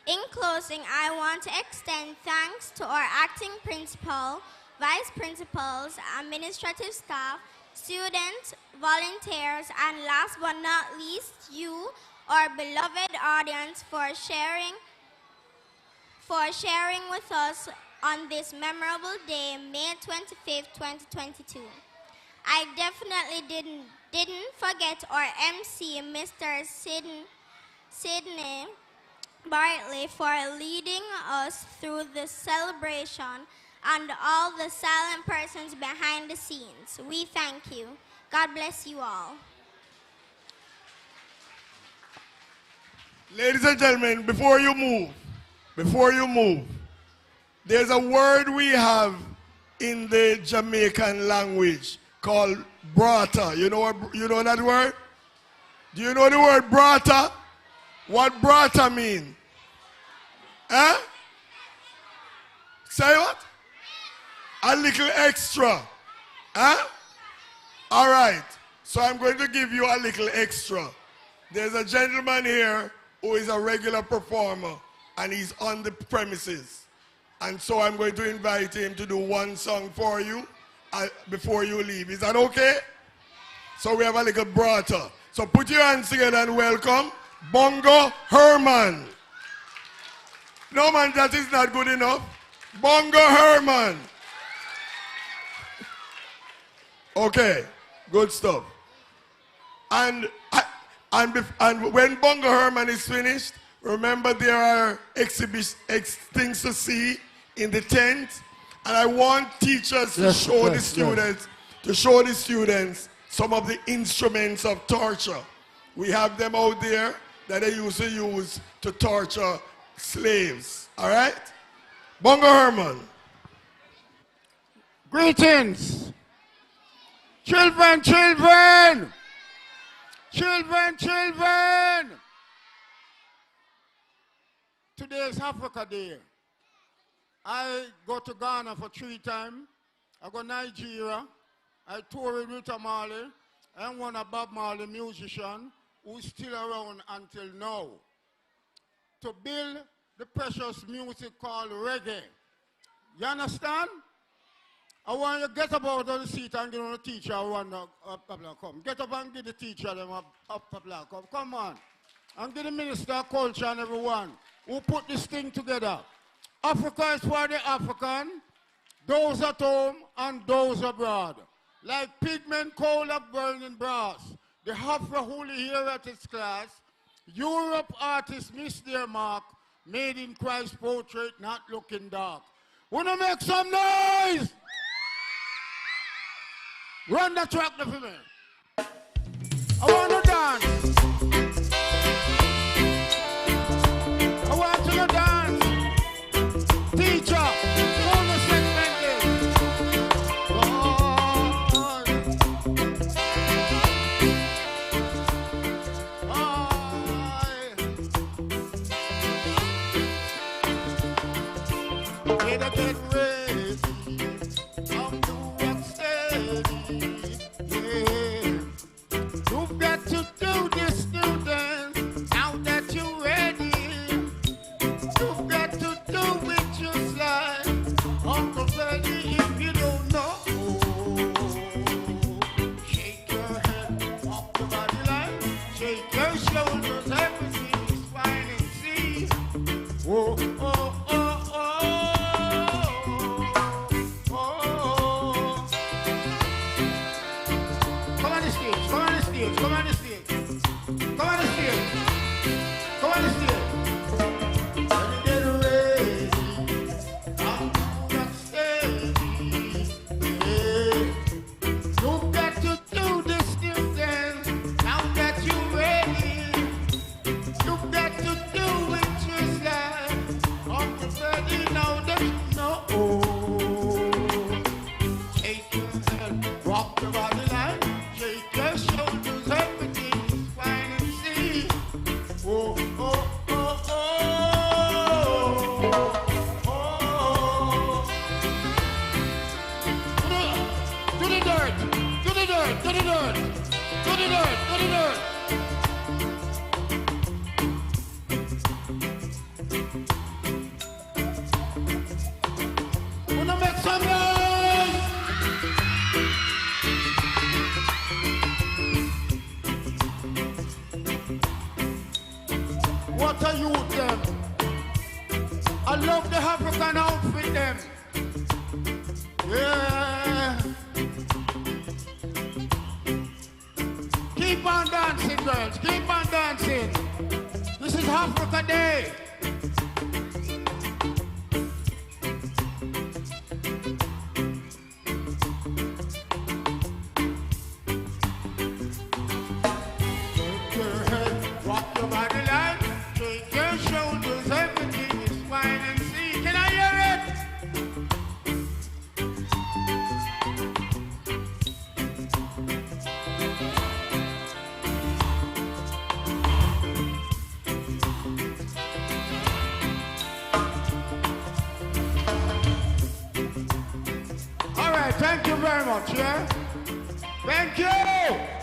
In closing, I want to extend thanks to our acting principal, vice principals, administrative staff, students, volunteers, and last but not least, you, our beloved audience, for sharing with us on this memorable day, May 25th, 2022. I definitely didn't forget our MC, Mr. Sidney Bartley, for leading us through the celebration, and all the silent persons behind the scenes. We thank you. God bless you all. Ladies and gentlemen, before you move, there's a word we have in the Jamaican language called brata. You know that word? Do you know the word brata? What brata mean? Huh? Say what? A little extra. Huh? All right. So I'm going to give you a little extra. There's a gentleman here who is a regular performer, and he's on the premises. And so I'm going to invite him to do one song for you before you leave. Is that okay? So we have a little brata. So put your hands together and welcome Bongo Herman. No, man, that is not good enough. Bongo Herman. Okay, good stuff. And when Bongo Herman is finished, remember there are things to see in the tent, and I want teachers to show the students some of the instruments of torture. We have them out there that they used to use to torture slaves. All right? Bongo Herman. Greetings. Children, Children, children! Today is Africa Day. I go to Ghana for 3 times. I go to Nigeria. I tour with Rita Marley. I'm one of Bob Marley musician who's still around until now. To build the precious music called reggae. You understand? I want you to get up out of the seat and give the teacher one come. Get up and give the teacher them up come. Come on. And give the minister of culture and everyone who put this thing together. Africa is for the African, those at home and those abroad. Like pigment coal of burning brass, the Afro holy here at its class, Europe artists missed their mark, made in Christ's portrait, not looking dark. Wanna make some noise? Run the track for me. I wanna dance. I want you to dance. Teacher, all the segmented. Better get ready. I'm doing steady. Yeah. You've got to do this new dance now that you're ready. You've got to do it just like Uncle Freddie if you don't know. Shake your head, walk the body line, shake your shoulders, everything is fine and see. Whoa, oh, oh, oh, oh. Come on the stage, come on the stage, come on the stage. Come on the stage. Come on the stage. Let me get ready. I'm not steady. Yeah. You've got to do this new dance now that you're ready. You've got to do it just like Uncle Freddie now that you know. Shake your head, rock your body line, shake your shoulders, everything is fine and see. Oh, oh, oh, oh, oh. Do the dirt, do the dirt, do the dirt, do the dirt, do the dirt. Wanna make some noise? What a youth them. I love the African outfit them. Yeah. Keep on dancing, girls. Keep on dancing. This is Africa Day. Shake your head, rock your body line, shake your shoulders, everything is fine and see. Can I hear it? All right, thank you very much, yeah? Thank you!